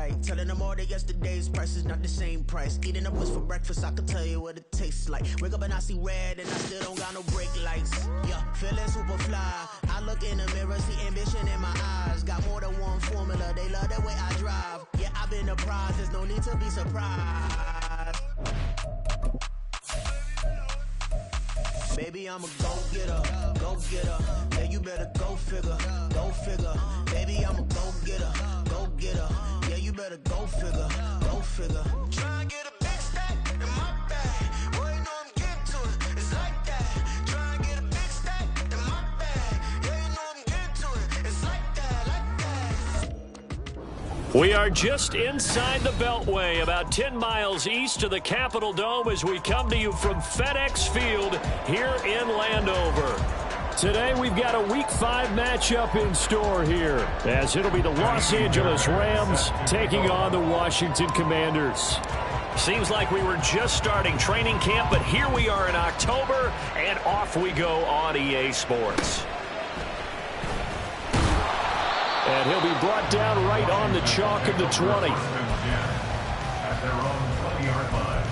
like. Telling them all that yesterday's price is not the same price. Eating up what's for breakfast, I can tell you what it tastes like. Wake up and I see red and I still don't got no brake lights. Yeah, feeling super fly. I look in the mirror, see ambition in my eyes. Got more than one formula, they love the way I drive. Yeah, I've been a prize, there's no need to be surprised. Baby, I'm a go-getter. Yeah, you better go figure. Baby, I'm a go-getter. Yeah, you better go figure. Try and get a big stack in my bag. Boy, you know I'm getting to it. It's like that. Try and get a big stack in my bag. Yeah, you know I'm getting to it. It's like that. We are just inside the Beltway, about 10 miles east of the Capitol Dome as we come to you from FedEx Field here in Landover. Today we've got a Week 5 matchup in store here, as it'll be the Los Angeles Rams taking on the Washington Commanders. Seems like we were just starting training camp, but here we are in October, and off we go on EA Sports. And he'll be brought down right on the chalk of the 20. At their own 20-yard line.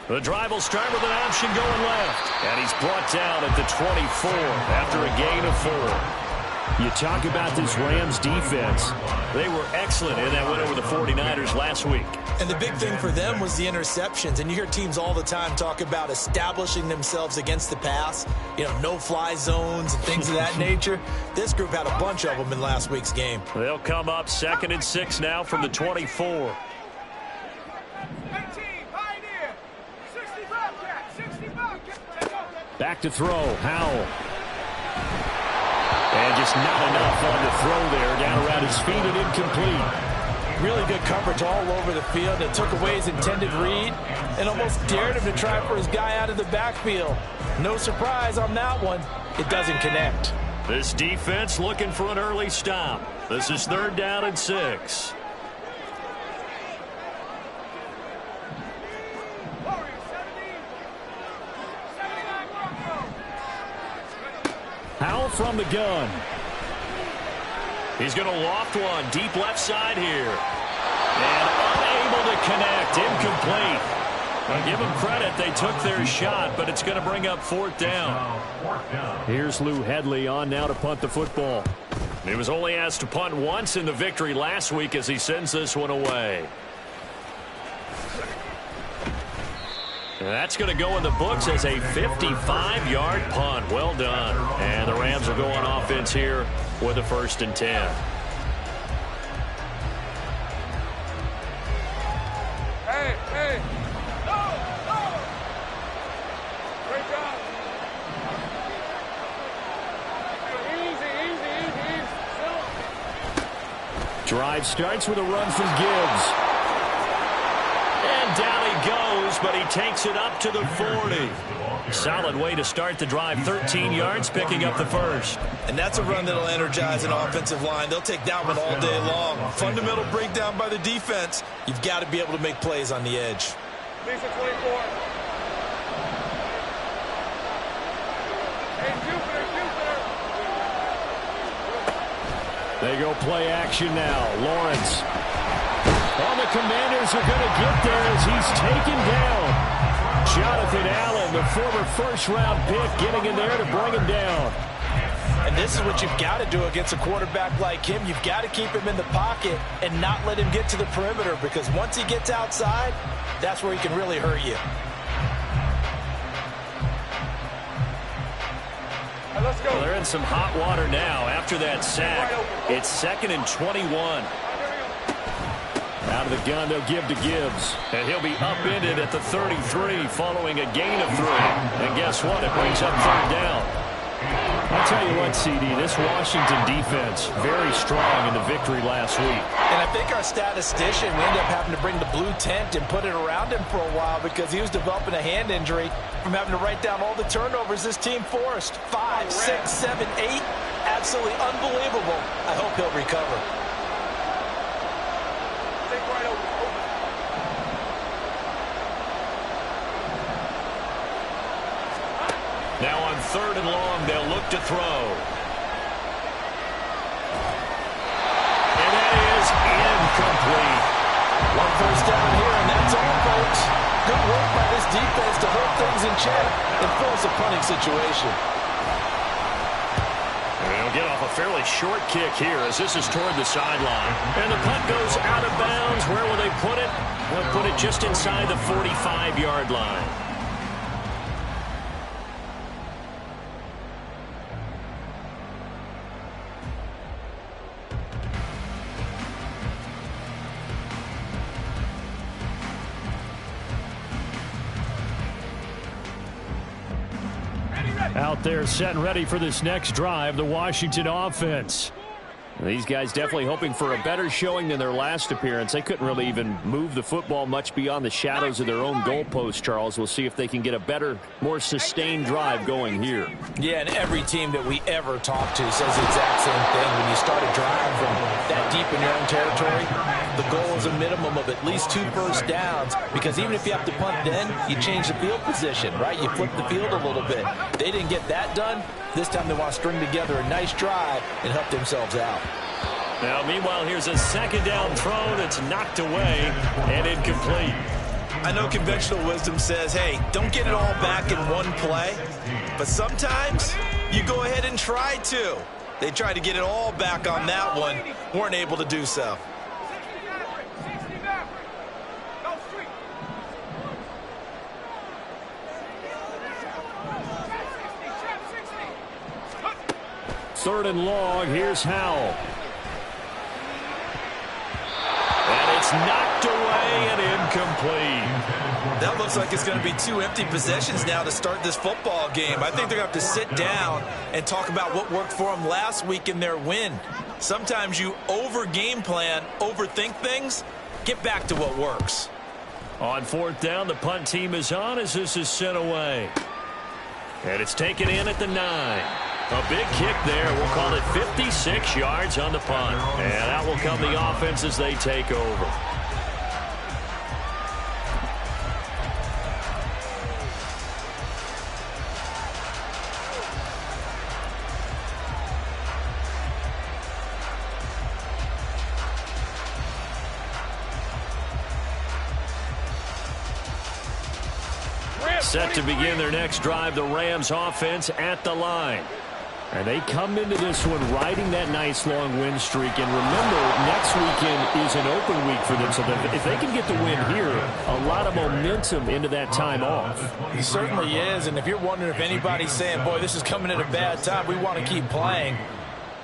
The drive will start with an option going left. And he's brought down at the 24 after a gain of 4. You talk about this Rams defense. They were excellent in that win over the 49ers last week. And the big thing for them was the interceptions. And you hear teams all the time talk about establishing themselves against the pass. You know, no-fly zones and things of that nature. This group had a bunch of them in last week's game. They'll come up 2nd and 6 now from the 24. Back to throw, Howell. And just not enough on the throw there. Down around his feet and incomplete. Really good coverage all over the field. It took away his intended read and almost dared him to try for his guy out of the backfield. No surprise on that one. It doesn't connect. This defense looking for an early stop. This is 3rd down and 6. Howell from the gun. He's going to loft one deep left side here. And unable to connect. Incomplete. I'll give them credit. They took their shot, but it's going to bring up 4th down. Here's Lou Headley on now to punt the football. He was only asked to punt once in the victory last week as he sends this one away. And that's going to go in the books as a 55-yard punt. Well done. And the Rams will go on offense here with a 1st and 10. Hey. No. Great job. Easy. Drive starts with a run from Gibbs. but he takes it up to the 40. Solid way to start the drive. 13 yards, picking up the first. And that's a run that'll energize an offensive line. They'll take that one all day long. Fundamental breakdown by the defense. You've got to be able to make plays on the edge. Lisa 24. Hey, Jupiter. They go play action now. Lawrence. Well, the Commanders are going to get there as he's taken down. Jonathan Allen, the former first-round pick, getting in there to bring him down. And this is what you've got to do against a quarterback like him. You've got to keep him in the pocket and not let him get to the perimeter, because once he gets outside, that's where he can really hurt you. Let's go. Well, they're in some hot water now after that sack. It's 2nd and 21. Out of the gun, they'll give to Gibbs. And he'll be upended at the 33 following a gain of 3. And guess what? It brings up 3rd down. I'll tell you what, CD, this Washington defense, very strong in the victory last week. And I think our statistician, we ended up having to bring the blue tent and put it around him for a while because he was developing a hand injury from having to write down all the turnovers this team forced. 5, 6, 7, 8. Absolutely unbelievable. I hope he'll recover. Take right over. Now on 3rd and long, they'll look to throw. And that is incomplete. 1 first down here, and that's all, folks. Good work by this defense to hold things in check and force a punting situation. They'll get off a fairly short kick here as this is toward the sideline. And the punt goes out of bounds. Where will they put it? They'll put it just inside the 45-yard line. Out there set and ready for this next drive, the Washington offense. These guys definitely hoping for a better showing than their last appearance. They couldn't really even move the football much beyond the shadows of their own goalpost, Charles. We'll see if they can get a better, more sustained drive going here. Yeah, and every team that we ever talk to says the exact same thing. When you start a drive from that deep in your own territory, the goal is a minimum of at least 2 first downs, because even if you have to punt then, you change the field position, right? You flip the field a little bit. They didn't get that done. This time they want to string together a nice drive and help themselves out. Now, meanwhile, here's a 2nd down throw that's knocked away and incomplete. I know conventional wisdom says, hey, don't get it all back in one play. But sometimes you go ahead and try to. They tried to get it all back on that one. Weren't able to do so. Third and long, here's Howell. And it's knocked away and incomplete. That looks like it's going to be 2 empty possessions now to start this football game. I think they're going to have to sit down and talk about what worked for them last week in their win. Sometimes you over-game plan, overthink things. Get back to what works. On 4th down, the punt team is on as this is sent away. And it's taken in at the 9. A big kick there. We'll call it 56 yards on the punt. And out will come the offense as they take over. Set to begin their next drive, the Rams offense at the line. And they come into this one riding that nice long win streak. And remember, next weekend is an open week for them. So that if they can get the win here, a lot of momentum into that time off. He certainly is. And if you're wondering if anybody's saying, boy, this is coming at a bad time, we want to keep playing,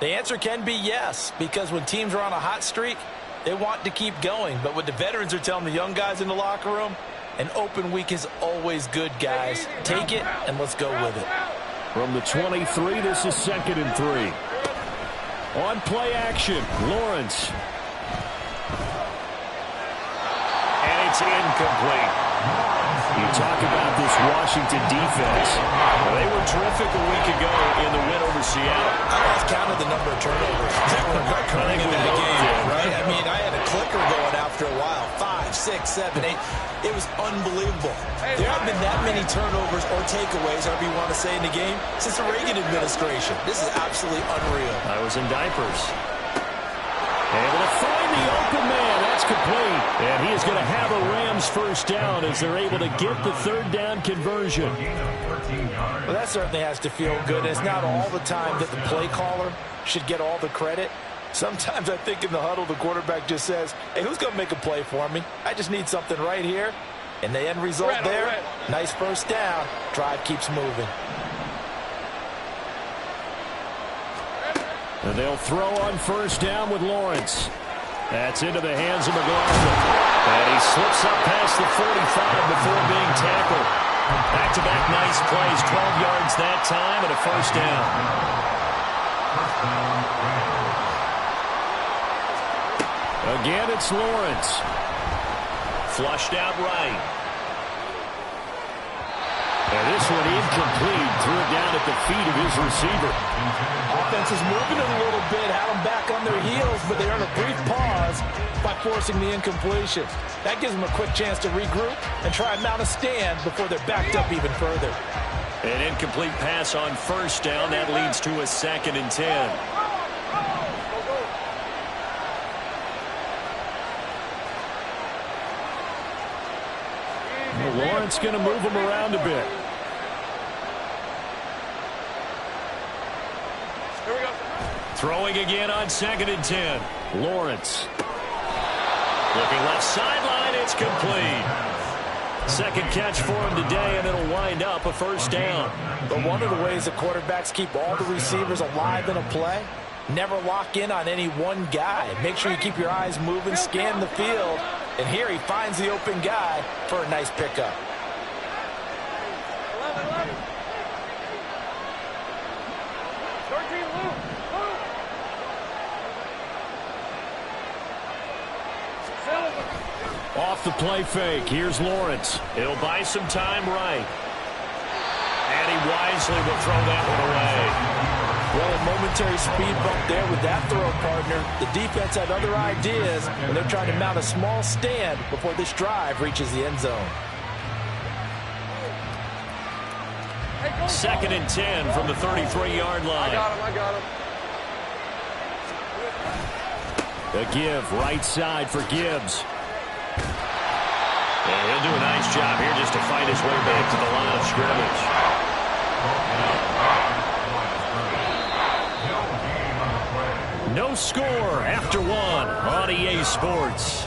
the answer can be yes. Because when teams are on a hot streak, they want to keep going. But what the veterans are telling the young guys in the locker room, an open week is always good, guys. Take it and let's go with it. From the 23, this is 2nd and 3. On play action, Lawrence. And it's incomplete. you talk about this Washington defense. They were terrific a week ago in the win over Seattle. I lost count of the number of turnovers that were occurring in that game, right? I mean, I had a clicker going after a while. 5, 6, 7, 8. It was unbelievable. There haven't been that many turnovers or takeaways, however you want to say, in the game since the Reagan administration. This is absolutely unreal. I was in diapers. Able to find the open man. That's complete. And he is going to have a Rams first down as they're able to get the third down conversion. Well, that certainly has to feel good. It's not all the time that the play caller should get all the credit. Sometimes I think in the huddle, the quarterback just says, hey, who's going to make a play for me? I just need something right here. And the end result there, nice first down. Drive keeps moving. And they'll throw on first down with Lawrence. That's into the hands of McLaughlin. And he slips up past the 45 before being tackled. Back-to-back nice plays. 12 yards that time and a first down. Again, it's Lawrence. Flushed out right. And this one incomplete. Threw it down at the feet of his receiver. Offense is moving it a little bit, had them back on their heels, but they earn a brief pause by forcing the incompletion. That gives them a quick chance to regroup and try and mount a stand before they're backed up even further. An incomplete pass on first down. That leads to a 2nd and 10. Lawrence going to move him around a bit. Here we go. Throwing again on 2nd and 10. Lawrence. Looking left sideline. It's complete. Second catch for him today, and it'll wind up a first down. But one of the ways that quarterbacks keep all the receivers alive in a play, never lock in on any one guy. Make sure you keep your eyes moving, scan the field. And here he finds the open guy for a nice pickup. 11. 13, Luke. Off the play fake. Here's Lawrence. He'll buy some time right. And he wisely will throw that one away. Well, a momentary speed bump there with that throw, partner. The defense had other ideas, and they're trying to mount a small stand before this drive reaches the end zone. 2nd and 10 from the 33-yard line. I got him. A give right side for Gibbs. And he'll do a nice job here just to fight his way back to the line of scrimmage. No score after one on EA Sports.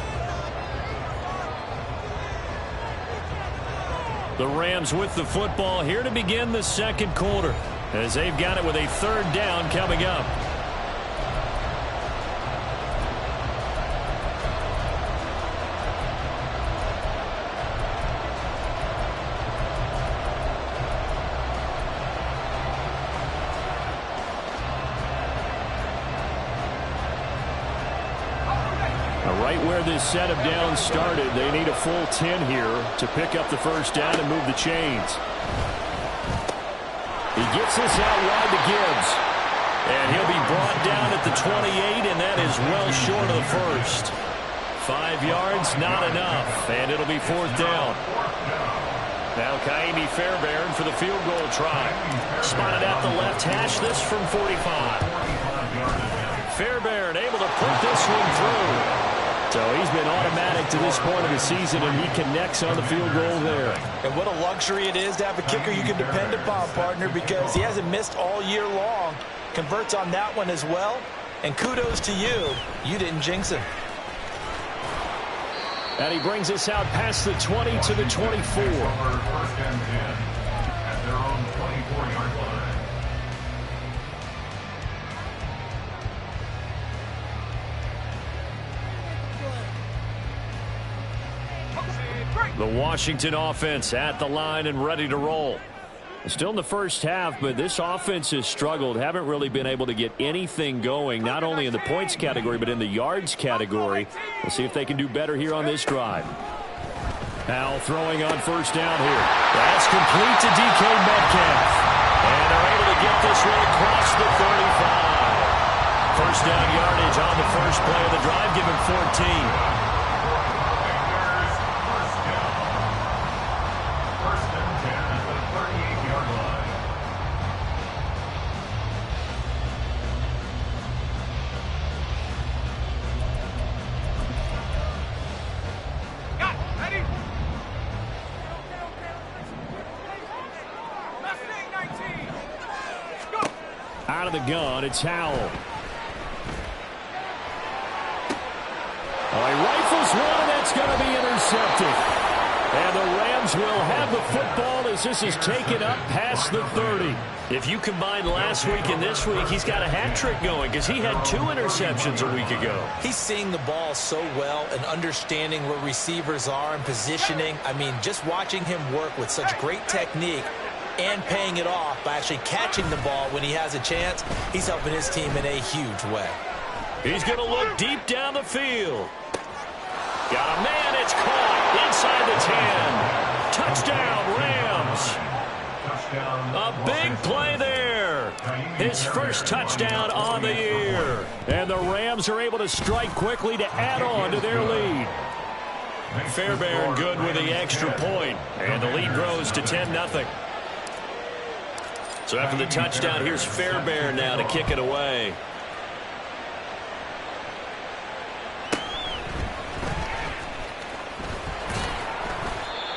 The Rams with the football here to begin the second quarter as they've got it with a third down coming up. Right where this set of downs started, they need a full 10 here to pick up the first down and move the chains. He gets this out wide to Gibbs. And he'll be brought down at the 28, and that is well short of the first. 5 yards, not enough, and it'll be fourth down. Now Kaimi Fairbairn for the field goal try. Spotted at the left hash, this from 45. Fairbairn able to put this one through. So he's been automatic to this point of the season, and he connects on the field goal there. And what a luxury it is to have a kicker you can depend upon, partner, because he hasn't missed all year long. Converts on that one as well. And kudos to you. You didn't jinx him. And he brings us out past the 20 to the 24. First and 10 at their own 24-yard line. The Washington offense at the line and ready to roll. Still in the first half, but this offense has struggled. Haven't really been able to get anything going, not only in the points category, but in the yards category. We'll see if they can do better here on this drive. Now throwing on first down here. That's complete to DK Metcalf. And they're able to get this one across the 35. First down yardage on the first play of the drive. Give him 14. Out of the gun, it's Howell. Oh, he rifles one, that's going to be intercepted. And the Rams will have the football as this is taken up past the 30. If you combine last week and this week, he's got a hat trick going because he had 2 interceptions a week ago. He's seeing the ball so well and understanding where receivers are and positioning. I mean, just watching him work with such great technique and paying it off by actually catching the ball when he has a chance, he's helping his team in a huge way. He's going to look deep down the field. Got a man, it's caught inside the 10. Touchdown, Rams. A big play there. His first touchdown on the year. And the Rams are able to strike quickly to add on to their lead. Fairbairn good with the extra point. And the lead grows to 10-0. So after the touchdown, here's Fairbairn now to kick it away.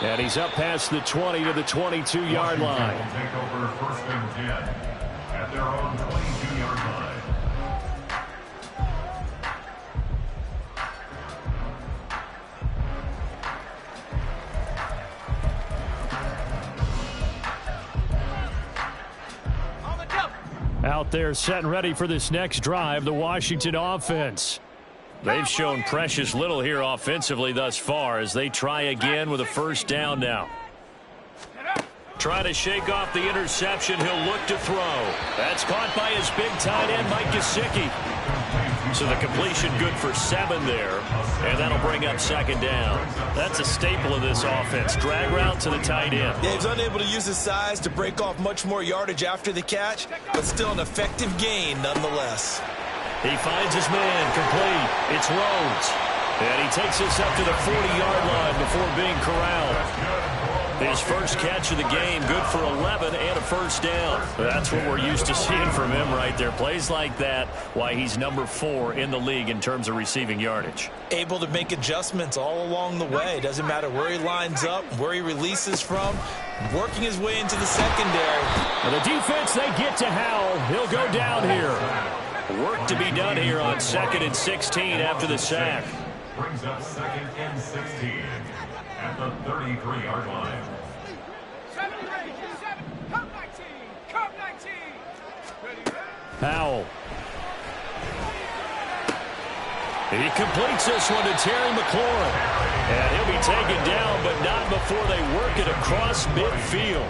And he's up past the 20 to the 22-yard line. Take over first and 10 at their own 22-yard line. Out there set and ready for this next drive, the Washington offense. They've shown precious little here offensively thus far as they try again with a first down now. Trying to shake off the interception. He'll look to throw. That's caught by his big tight end, Mike Gesicki. So the completion good for 7 there, and that'll bring up second down. That's a staple of this offense. Drag route to the tight end. Yeah, he's unable to use his size to break off much more yardage after the catch, but still an effective gain nonetheless. He finds his man complete. It's Rhodes. And he takes this up to the 40-yard line before being corralled. His first catch of the game, good for 11 and a first down. That's what we're used to seeing from him right there. Plays like that, why he's number 4 in the league in terms of receiving yardage. Able to make adjustments all along the way. Doesn't matter where he lines up, where he releases from, working his way into the secondary. And the defense, they get to Howell. He'll go down here. Work to be done here on 2nd and 16 after the sack. Brings up 2nd and 16 at the 33-yard line. Howell. He completes this one to Terry McLaurin. And he'll be taken down, but not before they work it across midfield.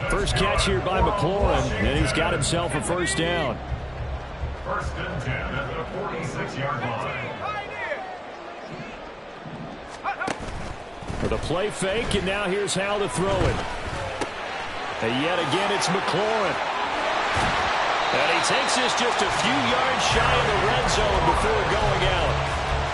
First catch here by McLaurin, and he's got himself a first down. First and 10 at the 46-yard line. With a play fake, and now here's Howell to throw it. And yet again, it's McLaurin. And he takes this just a few yards shy of the red zone before going out.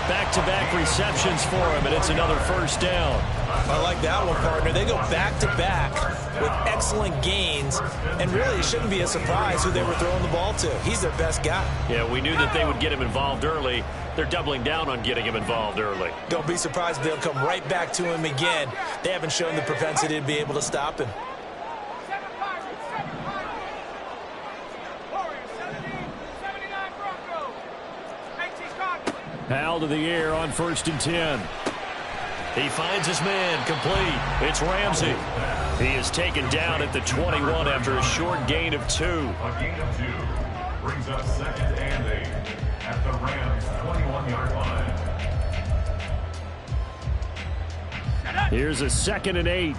Back-to-back receptions for him, and it's another first down. I like that one, partner. They go back-to-back with excellent gains, and really it shouldn't be a surprise who they were throwing the ball to. He's their best guy. Yeah, we knew that they would get him involved early. They're doubling down on getting him involved early. Don't be surprised if they'll come right back to him again. They haven't shown the propensity to be able to stop him. Howell to the air on 1st and 10. He finds his man complete. It's Ramsey. He is taken down at the 21 after a short gain of 2. A gain of 2 brings up 2nd and 8 at the Rams' 21-yard line. Here's a 2nd and 8.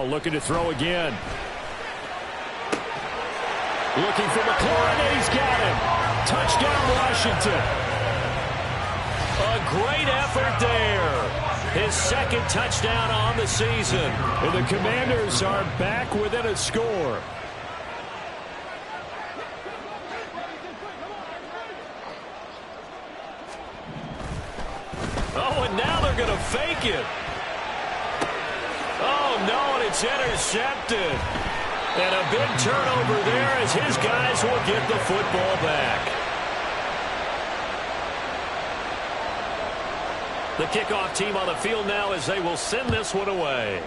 looking to throw again. Looking for McLaurin, and he's got him. Touchdown, Washington. A great effort there. His second touchdown on the season. And the Commanders are back within a score. Oh, and now they're going to fake it. Oh, no, and it's intercepted. And a big turnover there as his guys will get the football back. The kickoff team on the field now as they will send this one away.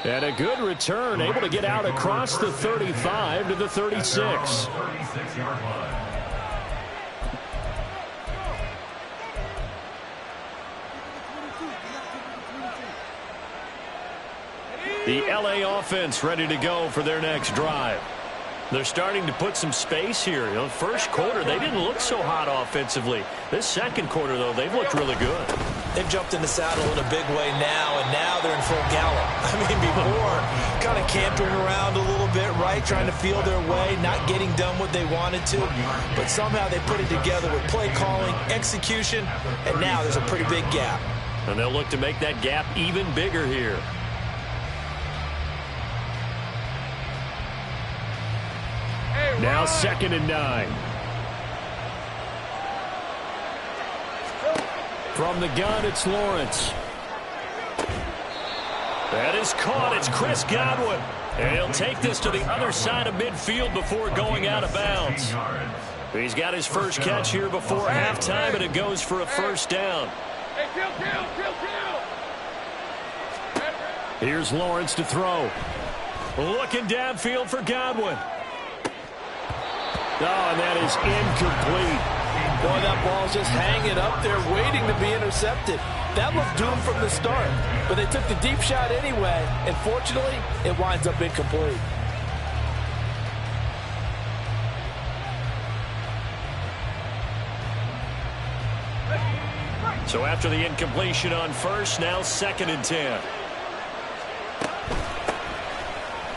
And a good return, able to get out across the 35 to the 36. 36-yard line. The LA offense ready to go for their next drive. They're starting to put some space here. You know, first quarter, they didn't look so hot offensively. This second quarter, though, they've looked really good. They've jumped in the saddle in a big way now, and now they're in full gallop. I mean, before, kind of cantering around a little bit, right, trying to feel their way, not getting done what they wanted to. But somehow they put it together with play calling, execution, and now there's a pretty big gap. And they'll look to make that gap even bigger here. Now 2nd and 9. From the gun, it's Lawrence. That is caught. It's Chris Godwin. And he'll take this to the other side of midfield before going out of bounds. He's got his first catch here before halftime, and it goes for a first down. Here's Lawrence to throw. Looking downfield for Godwin. Oh, and that is incomplete. Boy, that ball's just hanging up there waiting to be intercepted. That looked doomed from the start, but they took the deep shot anyway, and fortunately, it winds up incomplete. So after the incompletion on first, now 2nd and 10.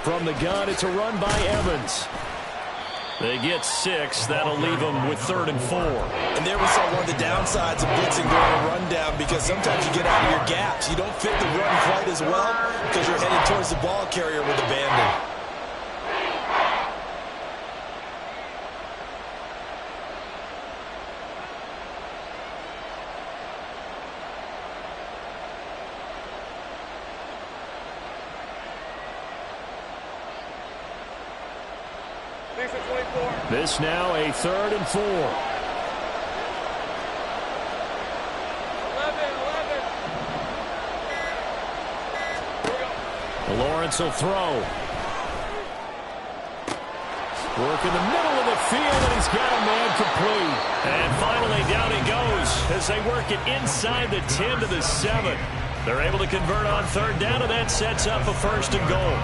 From the gun, it's a run by Evans. They get 6. That'll leave them with 3rd and 4. And there we saw one of the downsides of blitzing during a rundown, because sometimes you get out of your gaps. You don't fit the run quite as well because you're headed towards the ball carrier with abandon. This now a 3rd and 4. 11. Lawrence will throw. Work in the middle of the field, and he's got a man complete. And finally down he goes as they work it inside the 10 to the 7. They're able to convert on 3rd down, and that sets up a 1st and goal.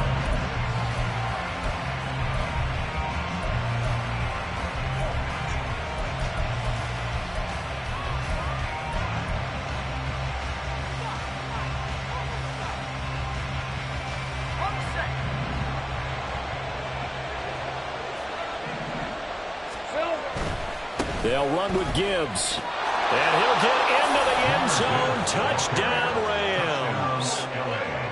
They'll run with Gibbs. And he'll get into the end zone. Touchdown, Rams.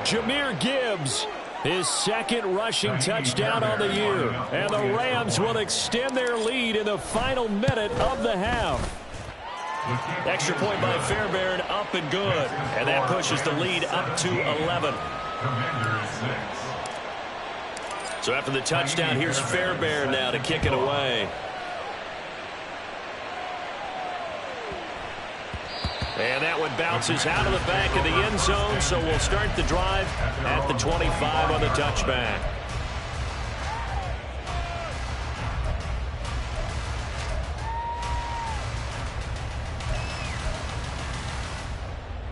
Jahmyr Gibbs, his 2nd rushing touchdown on the year. And the Rams will extend their lead in the final minute of the half. Extra point by Fairbairn, up and good. And that pushes the lead up to 11. So after the touchdown, here's Fairbairn now to kick it away. And that one bounces out of the back of the end zone, so we'll start the drive at the 25 on the touchback.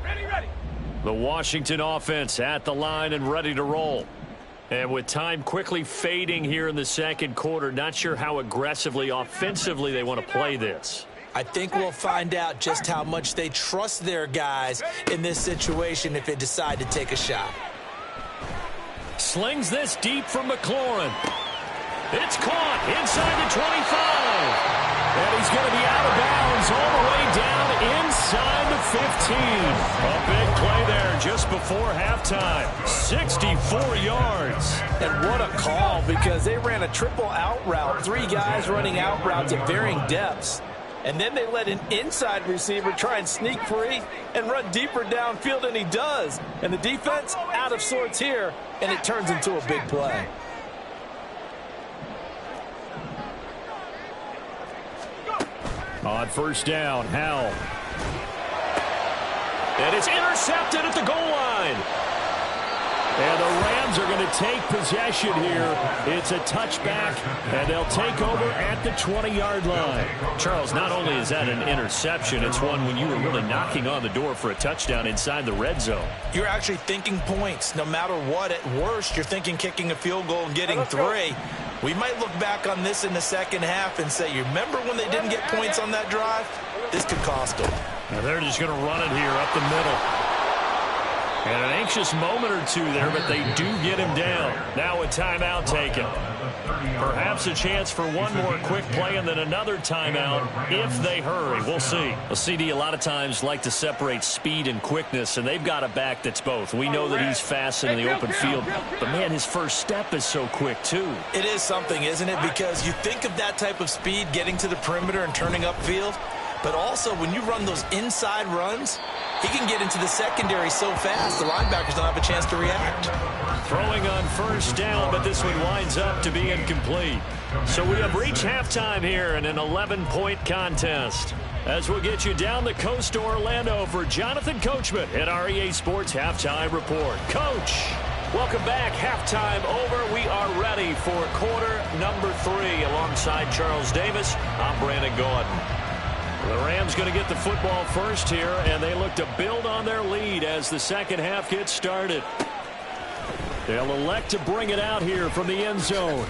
Ready. The Washington offense at the line and ready to roll. And with time quickly fading here in the second quarter, not sure how aggressively, offensively they want to play this. I think we'll find out just how much they trust their guys in this situation if they decide to take a shot. Slings this deep from McLaurin. It's caught inside the 25. And he's going to be out of bounds all the way down inside the 15. A big play there just before halftime. 64 yards. And what a call, because they ran a triple out route. 3 guys running out routes at varying depths. And then they let an inside receiver try and sneak free and run deeper downfield, and he does. And the defense out of sorts here, and it turns into a big play. On first down, Howell. And it's intercepted at the goal line. And the Rams are going to take possession here. It's a touchback, and they'll take over at the 20-yard line. Charles, not only is that an interception, it's one when you were really knocking on the door for a touchdown inside the red zone. You're actually thinking points. No matter what, at worst, you're thinking kicking a field goal and getting 3. We might look back on this in the second half and say, you remember when they didn't get points on that drive? This could cost them. Now they're just going to run it here up the middle. And an anxious moment or two there, but they do get him down. Now a timeout taken. Perhaps a chance for one more quick play and then another timeout if they hurry. We'll see. Well, CD, a lot of times like to separate speed and quickness, and they've got a back that's both. We know that he's fast in the open field, but, man, his first step is so quick, too. It is something, isn't it? Because you think of that type of speed getting to the perimeter and turning upfield, but also when you run those inside runs, he can get into the secondary so fast, the linebackers don't have a chance to react. Throwing on first down, but this one winds up to be incomplete. So we have reached halftime here in an 11-point contest. As we'll get you down the coast to Orlando for Jonathan Coachman at our EA Sports Halftime Report. Coach, welcome back. Halftime over. We are ready for quarter number 3. Alongside Charles Davis, I'm Brandon Gordon. The Rams going to get the football first here, and they look to build on their lead as the second half gets started. They'll elect to bring it out here from the end zone.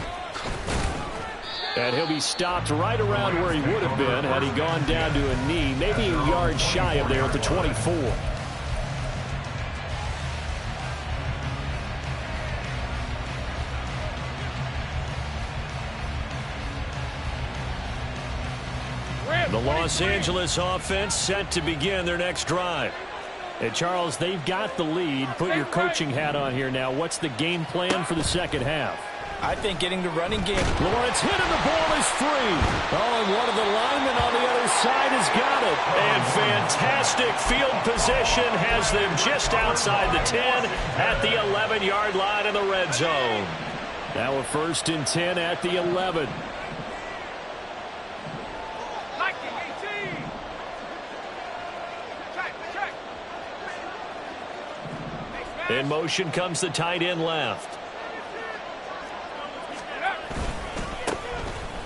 And he'll be stopped right around where he would have been had he gone down to a knee, maybe a yard shy of there at the 24. The Los Angeles offense set to begin their next drive. And Charles, they've got the lead. Put your coaching hat on here now. What's the game plan for the second half? I think getting the running game. Lawrence hit and the ball is free. Oh, and one of the linemen on the other side has got it. And fantastic field position has them just outside the 10 at the 11-yard line in the red zone. Now a 1st and 10 at the 11. In motion comes the tight end left.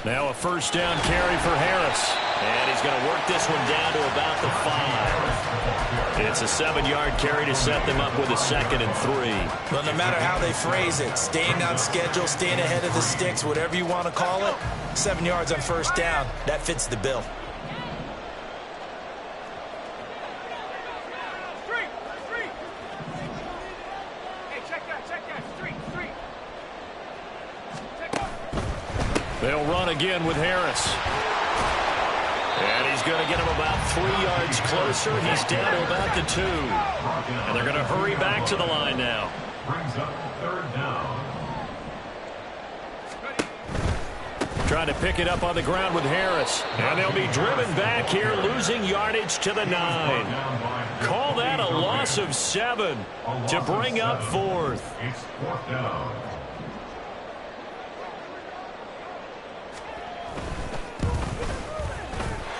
Now a first down carry for Harris. And he's going to work this one down to about the 5. It's a 7-yard carry to set them up with a 2nd and 3. Well, no matter how they phrase it, staying on schedule, staying ahead of the sticks, whatever you want to call it, 7 yards on first down, that fits the bill. They'll run again with Harris. And he's going to get him about 3 yards closer. He's down to about the 2. And they're going to hurry back to the line now. Brings up 3rd down. Trying to pick it up on the ground with Harris. And they'll be driven back here, losing yardage to the 9. Call that a loss of 7 to bring up 4th. It's 4th down.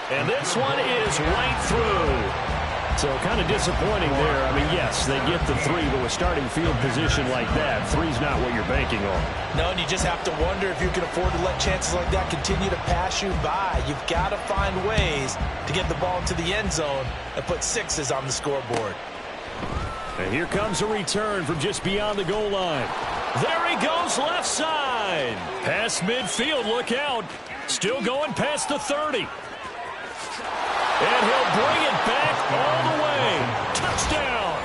And this one is right through. So kind of disappointing there. I mean, yes, they get the 3, but with starting field position like that, 3's not what you're banking on. No, and you just have to wonder if you can afford to let chances like that continue to pass you by. You've got to find ways to get the ball into the end zone and put 6s on the scoreboard. And here comes a return from just beyond the goal line. There he goes, left side. Past midfield, look out. Still going past the 30. And he'll bring it back all the way. Touchdown.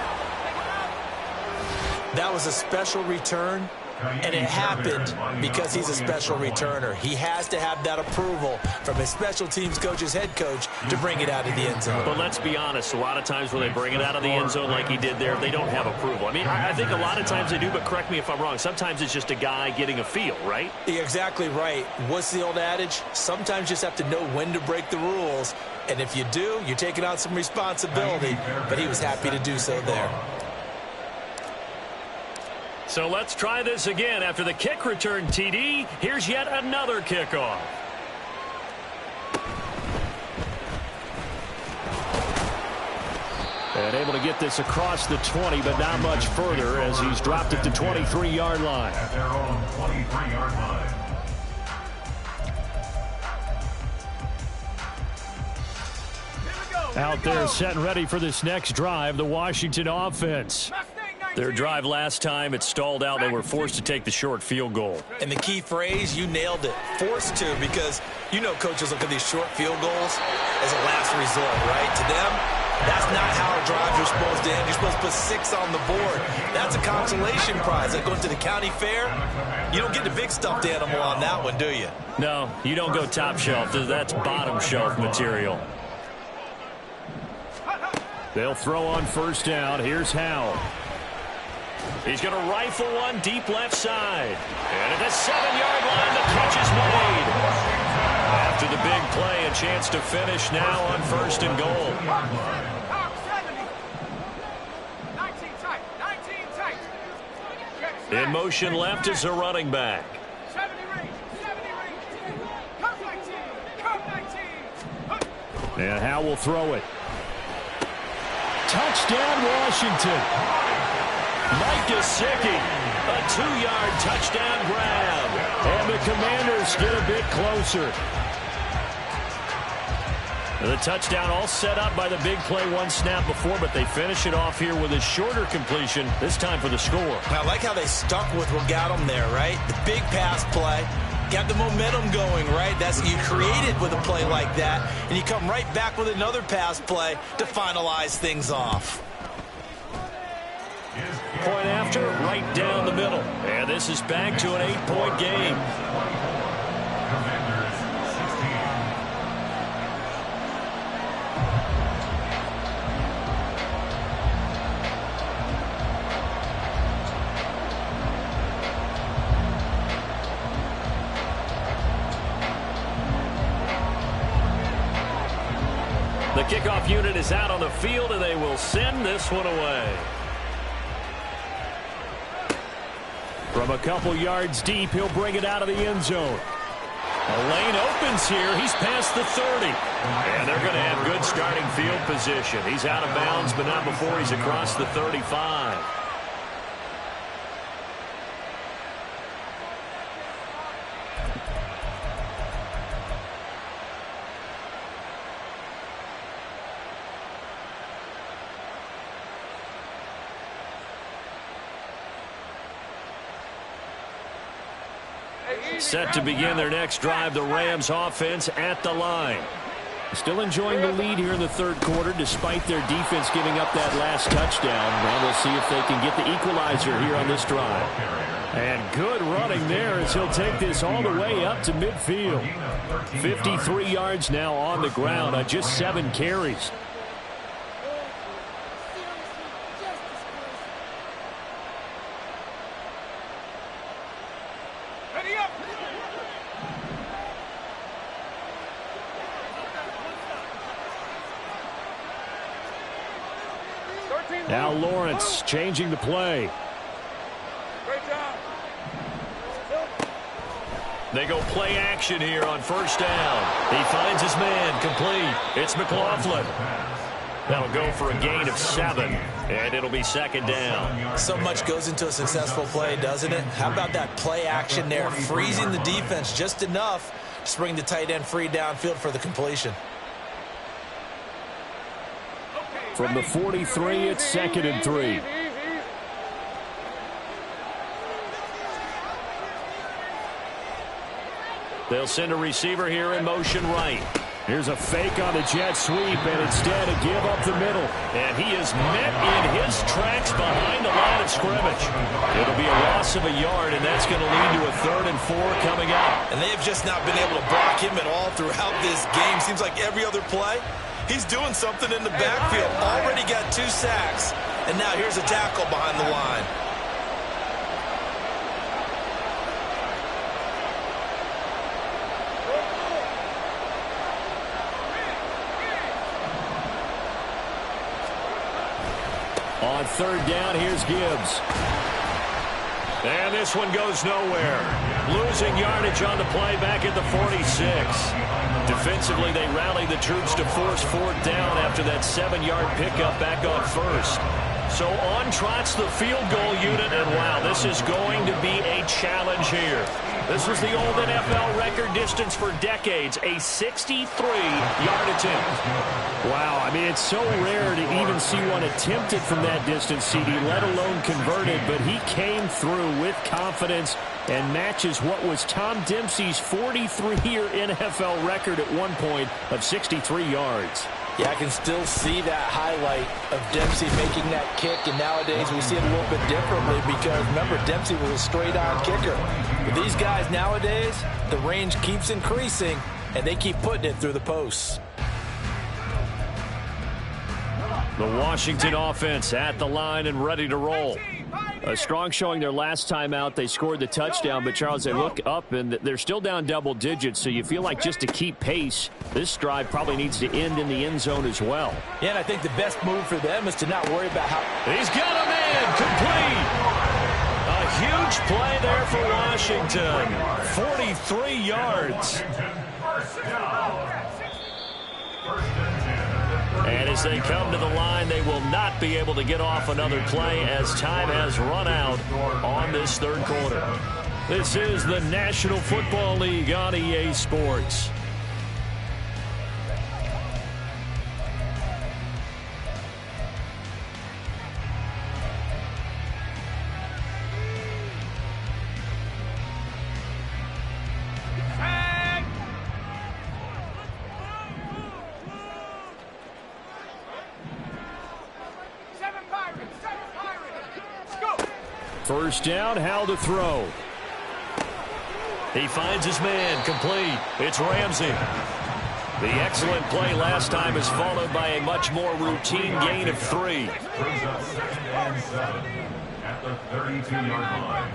That was a special return, and it happened because he's a special returner. He has to have that approval from his special teams coach's head coach to bring it out of the end zone. But let's be honest, a lot of times when they bring it out of the end zone like he did there, they don't have approval. I mean, I think a lot of times they do, but correct me if I'm wrong. Sometimes it's just a guy getting a feel, right? You're exactly right. What's the old adage? Sometimes you just have to know when to break the rules, and if you do, you're taking on some responsibility, but he was happy to do so there. So let's try this again. After the kick return TD, here's yet another kickoff. And able to get this across the 20, but not much further as he's dropped it to 23-yard line. At their own 23-yard line. Out there set and ready for this next drive, the Washington offense. Their drive last time, it stalled out. They were forced to take the short field goal. And the key phrase, you nailed it, forced to, because you know coaches look at these short field goals as a last resort, right? To them, that's not how drives are supposed to end. You're supposed to put 6 on the board. That's a consolation prize. Like going to the county fair, you don't get the big stuffed animal on that one, do you? No, you don't go top shelf. That's bottom shelf material. They'll throw on first down. Here's Howell. He's going to rifle one deep left side. And at the 7-yard line, the catch is made. After the big play, a chance to finish now on first and goal. In motion left is a running back. And Howell will throw it. Touchdown, Washington. Mike Gesicki, a 2-yard touchdown grab. And the Commanders get a bit closer. The touchdown all set up by the big play one snap before, but they finish it off here with a shorter completion, this time for the score. I like how they stuck with what got them there, right? The big pass play. Got the momentum going, right? That's you created with a play like that, and you come right back with another pass play to finalize things off. Point after, right down the middle. And this is back to an 8-point game. Commanders 16. The kickoff unit is out on the field, and they will send this one away. From a couple yards deep, he'll bring it out of the end zone. A lane opens here. He's past the 30. And they're going to have good starting field position. He's out of bounds, but not before he's across the 35. Set to begin their next drive, the Rams offense at the line. Still enjoying the lead here in the third quarter despite their defense giving up that last touchdown. And we'll see if they can get the equalizer here on this drive. And good running there as he'll take this all the way up to midfield. 53 yards now on the ground on just 7 carries. Now Lawrence changing the play. Great job. They go play action here on first down. He finds his man complete. It's McLaughlin. That'll go for a gain of 7, and it'll be second down. So much goes into a successful play, doesn't it? How about that play action there, freezing the defense just enough to bring the tight end free downfield for the completion. From the 43, it's 2nd and 3. They'll send a receiver here in motion right. Here's a fake on the jet sweep, and instead a give up the middle. And he is met in his tracks behind the line of scrimmage. It'll be a loss of a yard, and that's going to lead to a 3rd and 4 coming up. And they've just not been able to block him at all throughout this game. Seems like every other play, he's doing something in the backfield. Already got 2 sacks, and now here's a tackle behind the line. On 3rd down, here's Gibbs. And this one goes nowhere. Losing yardage on the play back at the 46. Defensively, they rallied the troops to force 4th down after that 7-yard pickup back on 1st. So on trots the field goal unit, and wow, this is going to be a challenge here. This was the old NFL record distance for decades, a 63-yard attempt. Wow, I mean, it's so rare to even see one attempted from that distance, CD, let alone converted, but he came through with confidence and matches what was Tom Dempsey's 43-year NFL record at one point of 63 yards. Yeah, I can still see that highlight of Dempsey making that kick, and nowadays we see it a little bit differently because, remember, Dempsey was a straight-on kicker. But these guys nowadays, the range keeps increasing, and they keep putting it through the posts. The Washington offense at the line and ready to roll. A strong showing their last time out. They scored the touchdown, but, Charles, they look up, and they're still down double digits, so you feel like just to keep pace, this drive probably needs to end in the end zone as well. Yeah, and I think the best move for them is to not worry about how... He's got a man complete. A huge play there for Washington. 43 yards. And as they come to the line, they will not be able to get off another play as time has run out on this 3rd quarter. This is the National Football League on EA Sports. First down, Hal to throw. He finds his man, complete. It's Ramsey. The excellent play last time is followed by a much more routine gain of 3. Brings up 2nd and 7 at the 32-yard line.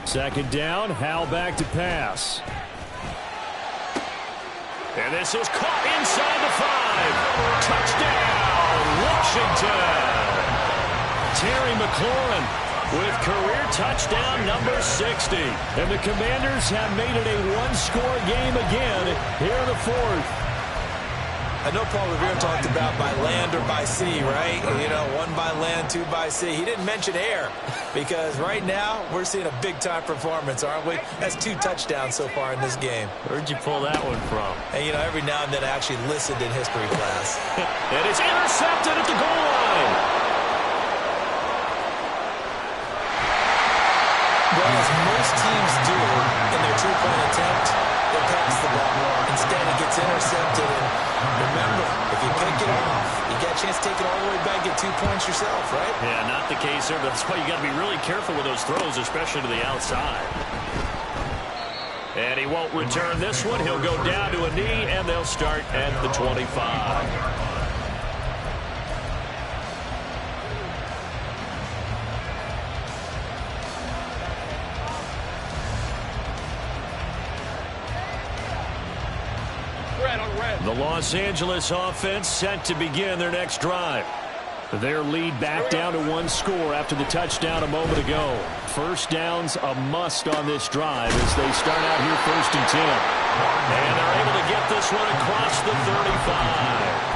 Second down, Hal back to pass. And this is caught inside the 5. Touchdown, Washington. Terry McLaurin with career touchdown number 60. And the Commanders have made it a one-score game again here in the 4th. I know Paul Revere talked about by land or by sea, right? You know, 1 by land, 2 by sea. He didn't mention air because right now we're seeing a big-time performance, aren't we? That's 2 touchdowns so far in this game. Where'd you pull that one from? And, you know, every now and then I actually listened in history class. And it's intercepted at the goal line. Well, as most teams do in their 2-point attempt, they pass the ball. Instead, it gets intercepted. And remember, if you pick it off, you get a chance to take it all the way back, get 2 points yourself, right? Yeah, not the case there. That's why you got to be really careful with those throws, especially to the outside. And he won't return this one. He'll go down to a knee, and they'll start at the 25. The Los Angeles offense set to begin their next drive. Their lead back down to 1 score after the touchdown a moment ago. First down's a must on this drive as they start out here 1st and 10. And they're able to get this one across the 35.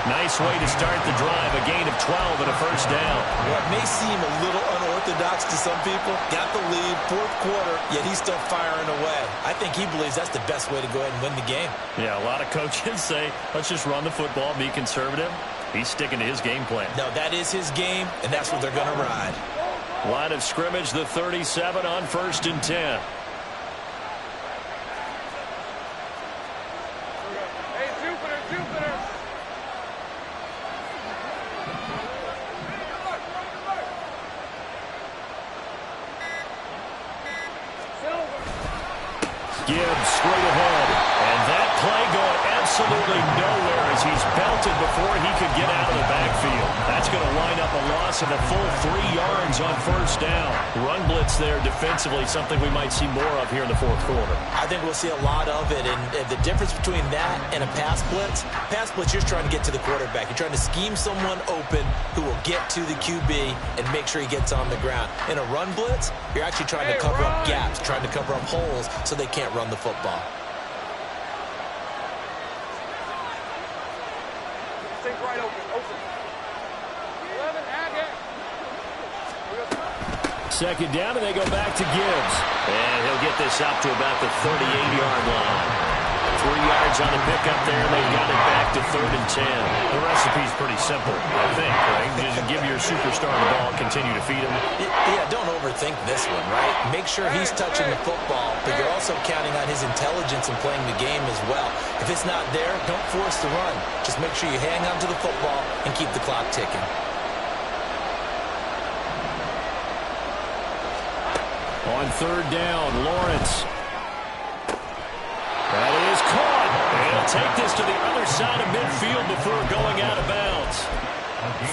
Nice way to start the drive, a gain of 12 and a first down. Well, it may seem a little unorthodox to some people. Got the lead, 4th quarter, yet he's still firing away. I think he believes that's the best way to go ahead and win the game. Yeah, a lot of coaches say, let's just run the football, be conservative. He's sticking to his game plan. No, that is his game, and that's what they're going to ride. Line of scrimmage, the 37 on 1st and 10. Gibbs straight ahead. And that play going absolutely nowhere as he's belted before he could get out of the backfield. That's going to wind up a loss of a full 3 yards on 1st down. Run blitz there defensively, something we might see more of here in the 4th quarter. I think we'll see a lot of it. And the difference between that and a pass blitz, you're trying to get to the quarterback. You're trying to scheme someone open who will get to the QB and make sure he gets on the ground. In a run blitz, you're actually trying to cover up gaps, trying to cover up holes so they can't run the football. Second down, and they go back to Gibbs. And he'll get this out to about the 38-yard line. 3 yards on the pickup there, and they've got it back to 3rd and 10. The recipe's pretty simple, I think, right? Just give your superstar the ball, continue to feed him. Yeah, don't overthink this one, right? Make sure he's touching the football, but you're also counting on his intelligence in playing the game as well. If it's not there, don't force the run. Just make sure you hang on to the football and keep the clock ticking. On 3rd down, Lawrence. That is caught. And he'll take this to the other side of midfield before going out of bounds.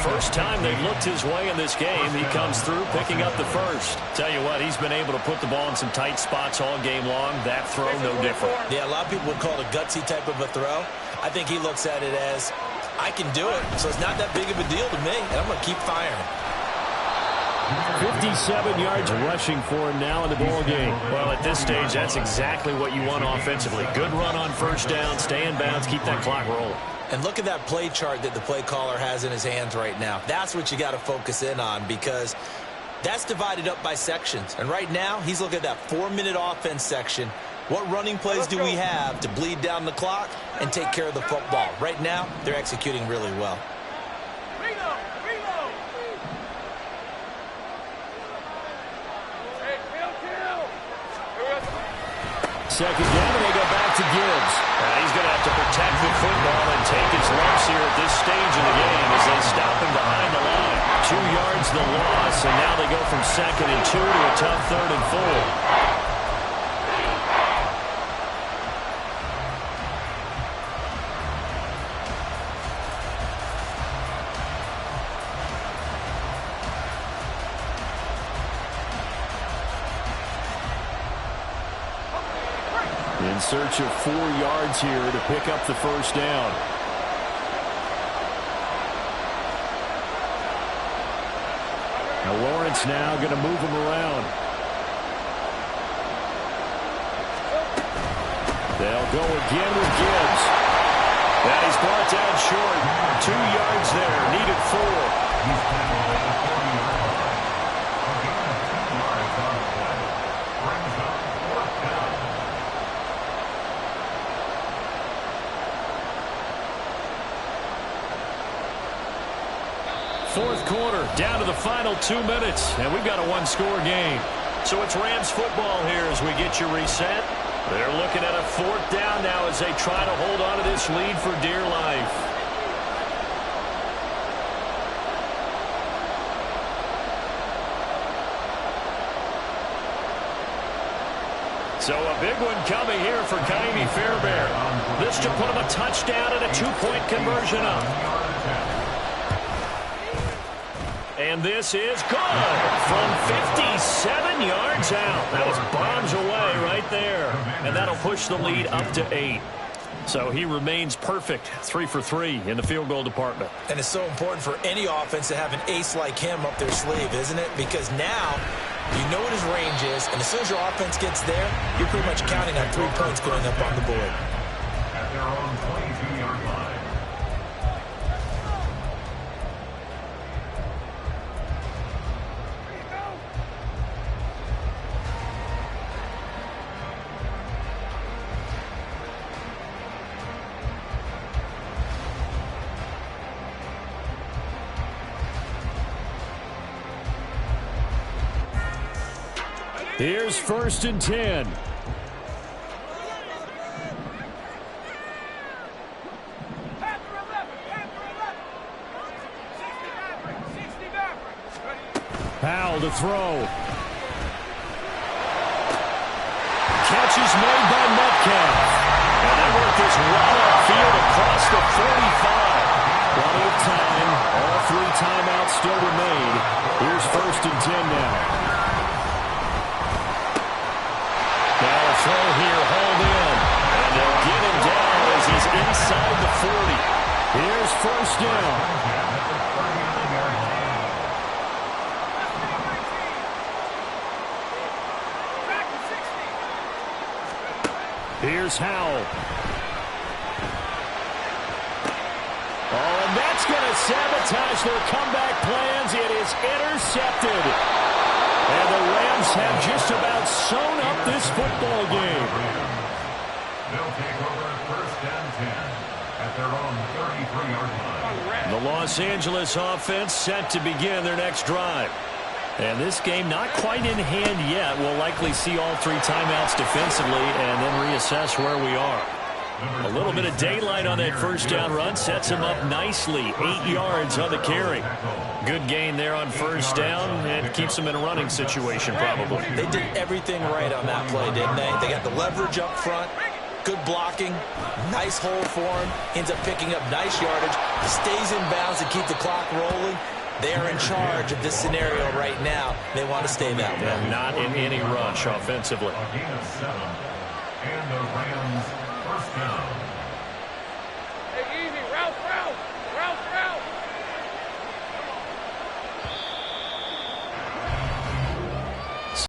First time they've looked his way in this game. He comes through picking up the first. Tell you what, he's been able to put the ball in some tight spots all game long. That throw, no different. Yeah, a lot of people would call it a gutsy type of a throw. I think he looks at it as, I can do it, so it's not that big of a deal to me, and I'm going to keep firing. 57 yards rushing for him now in the ball game. Well, at this stage, that's exactly what you want offensively. Good run on 1st down, stay in bounds, keep that clock rolling. And look at that play chart that the play caller has in his hands right now. That's what you got to focus in on, because that's divided up by sections. And right now, he's looking at that 4-minute offense section. What running plays do we have to bleed down the clock and take care of the football? Right now, they're executing really well. Second down, and they go back to Gibbs. He's going to have to protect the football and take his lumps here at this stage of the game as they stop him behind the line. 2 yards the loss, and now they go from 2nd and 2 to a tough 3rd and 4. In search of 4 yards here to pick up the first down. Now Lawrence now going to move him around. They'll go again with Gibbs. That he's brought down short. 2 yards there, needed 4. Fourth quarter, down to the final 2 minutes, and we've got a 1-score game. So it's Rams football here as we get you reset. They're looking at a 4th down now as they try to hold on to this lead for dear life. So a big one coming here for Kaimi Fairbairn. This to put him a touchdown and a 2-point conversion up. And this is good from 57 yards out. That was bombs away right there. And that'll push the lead up to 8. So he remains perfect, 3 for 3 in the field goal department. And it's so important for any offense to have an ace like him up their sleeve, isn't it? Because now you know what his range is, and as soon as your offense gets there, you're pretty much counting on 3 points going up on the board. At their own 22-yard line. Here's 1st and 10. Powell to throw. Catch is made by Metcalf. And they work this right upfield across the 45. Plenty of time. All 3 timeouts still remain. Here's 1st and 10 now. Now a throw here, hauled in. And they'll get him down as he's inside the 40. Here's 1st down. Here's Howell. Oh, and that's going to sabotage their comeback plans. It is intercepted. And the Rams have just about sewn up this football game. They'll take over 1st and 10 at their own 33-yard line. The Los Angeles offense set to begin their next drive. And this game not quite in hand yet. We'll likely see all 3 timeouts defensively and then reassess where we are. A little bit of daylight on that 1st down run sets him up nicely. 8 yards on the carry. Good gain there on 1st down and keeps him in a running situation probably. They did everything right on that play, didn't they? They got the leverage up front, good blocking, nice hole for him, ends up picking up nice yardage, stays in bounds to keep the clock rolling. They're in charge of this scenario right now. They want to stay that way. Not in any rush offensively. A gain of 7, and the Rams